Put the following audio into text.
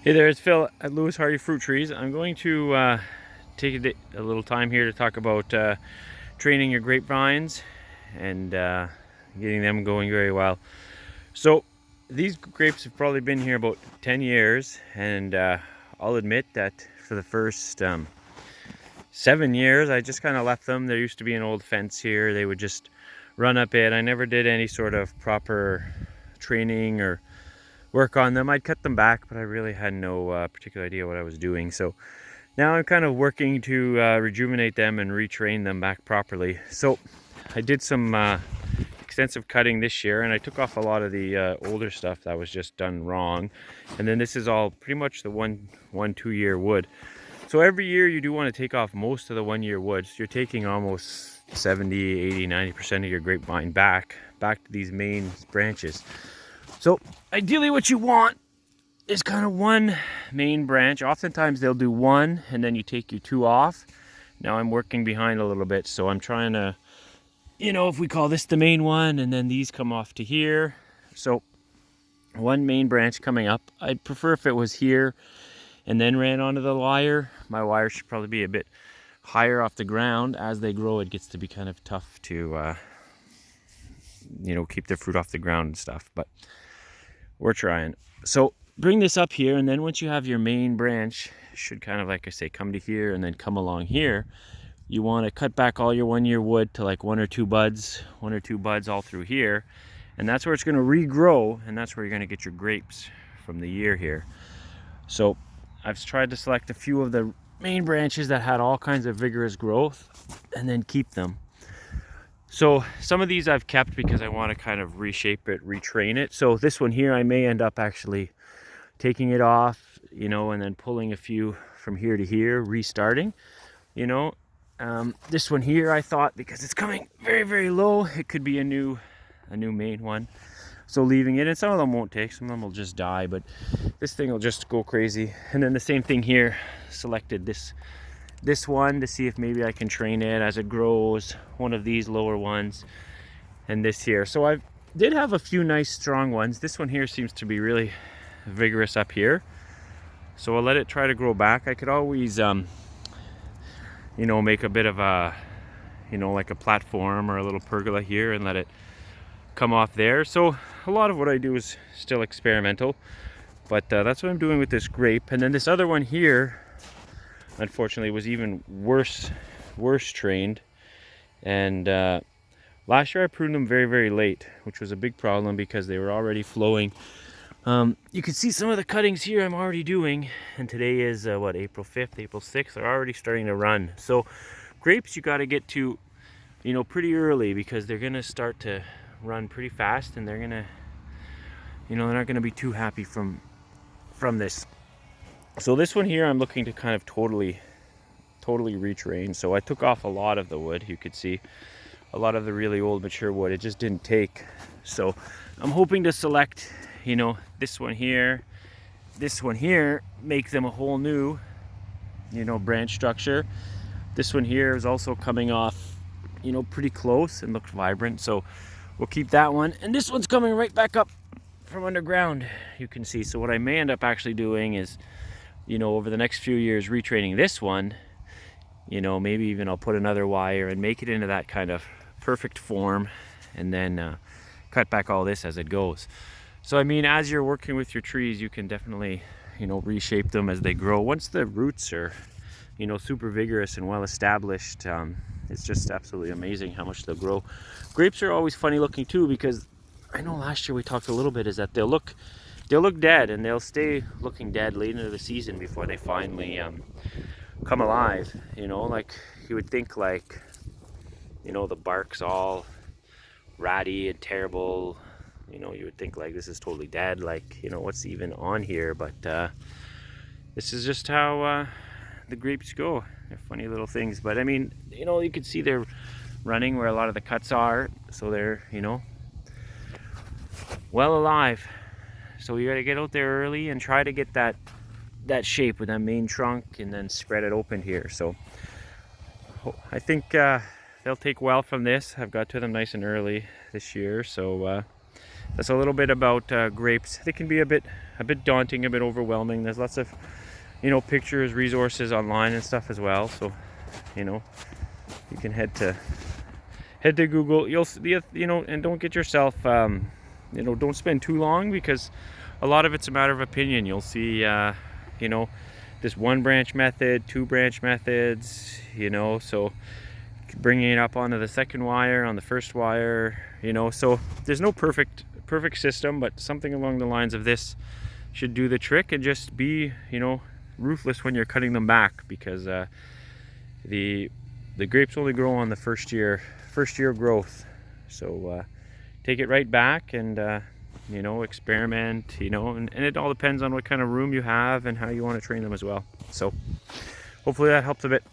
Hey there, it's Phil at Lewis Hardy Fruit Trees. I'm going to take a little time here to talk about training your grapevines and getting them going very well. So these grapes have probably been here about 10 years, and I'll admit that for the first 7 years I just kind of left them. There used to be an old fence here. They would just run up it. I never did any sort of proper training or work on them. I'd cut them back, but I really had no particular idea what I was doing. So now I'm kind of working to rejuvenate them and retrain them back properly. So I did some extensive cutting this year, and I took off a lot of the older stuff that was just done wrong. And then this is all pretty much the 1-2 year wood. So every year you do want to take off most of the 1 year wood. So you're taking almost 70, 80, 90% of your grapevine back to these main branches. So ideally what you want is kind of one main branch. Oftentimes they'll do one and then you take your two off. Now I'm working behind a little bit, so I'm trying to, if we call this the main one and then these come off to here. So one main branch coming up. I'd prefer if it was here and then ran onto the wire. My wire should probably be a bit higher off the ground. As they grow, it gets to be kind of tough to, keep the fruit off the ground and stuff, but we're trying. So bring this up here, and then once you have your main branch, it should kind of, like I say, come to here and then come along here. You want to cut back all your 1 year wood to like one or two buds all through here, and that's where it's going to regrow, and that's where you're going to get your grapes from the year here. So I've tried to select a few of the main branches that had all kinds of vigorous growth and then keep them. So some of these I've kept because I want to kind of reshape it, retrain it. So this one here, I may end up actually taking it off, and then pulling a few from here to here, restarting, This one here, I thought, because it's coming very, very low, it could be a new main one. So leaving it, and some of them won't take, some of them will just die, but this thing will just go crazy. And then the same thing here, selected this one to see if maybe I can train it as it grows, one of these lower ones, and this here. So I did have a few nice strong ones. This one here seems to be really vigorous up here, so I'll let it try to grow back. I could always make a bit of a like a platform or a little pergola here and let it come off there. So a lot of what I do is still experimental, but that's what I'm doing with this grape. And then this other one here, unfortunately, was even worse trained, and last year I pruned them very, very late, which was a big problem because they were already flowing. You can see some of the cuttings here I'm already doing, and today is April 5th, April 6th. They're already starting to run. So grapes you got to get to pretty early, because they're gonna start to run pretty fast, and they're gonna they're not gonna be too happy from this. So this one here I'm looking to kind of totally retrain. So I took off a lot of the wood. You could see a lot of the really old mature wood. It just didn't take. So I'm hoping to select this one here, make them a whole new branch structure. This one here is also coming off pretty close and looks vibrant, so we'll keep that one. And this one's coming right back up from underground, you can see. So what I may end up actually doing is over the next few years retraining this one, maybe even I'll put another wire and make it into that kind of perfect form, and then cut back all this as it goes. So as you're working with your trees, you can definitely reshape them as they grow. Once the roots are super vigorous and well established, it's just absolutely amazing how much they'll grow. Grapes are always funny looking too, because I know last year we talked a little bit, is that they'll look dead, and they'll stay looking dead late into the season before they finally come alive. Like you would think, like the bark's all ratty and terrible. You would think like this is totally dead, like what's even on here, but this is just how the grapes go. They're funny little things, but you can see they're running where a lot of the cuts are, so they're well alive. So you got to get out there early and try to get that shape with that main trunk, and then spread it open here. So I think they'll take well from this. I've got to them nice and early this year, so that's a little bit about grapes. They can be a bit daunting, a bit overwhelming. There's lots of, you know, pictures, resources online and stuff as well. So, you know, you can head to Google. You'll see, you know, and don't get yourself, you know, don't spend too long, because a lot of it's a matter of opinion. You'll see, you know, this 1-branch method, 2-branch methods, you know, so bringing it up onto the second wire, on the first wire, you know, so there's no perfect system, but something along the lines of this should do the trick. And just be, you know, ruthless when you're cutting them back, because the grapes only grow on the first year growth. So take it right back and you know, experiment, you know, and it all depends on what kind of room you have and how you want to train them as well. So hopefully that helps a bit.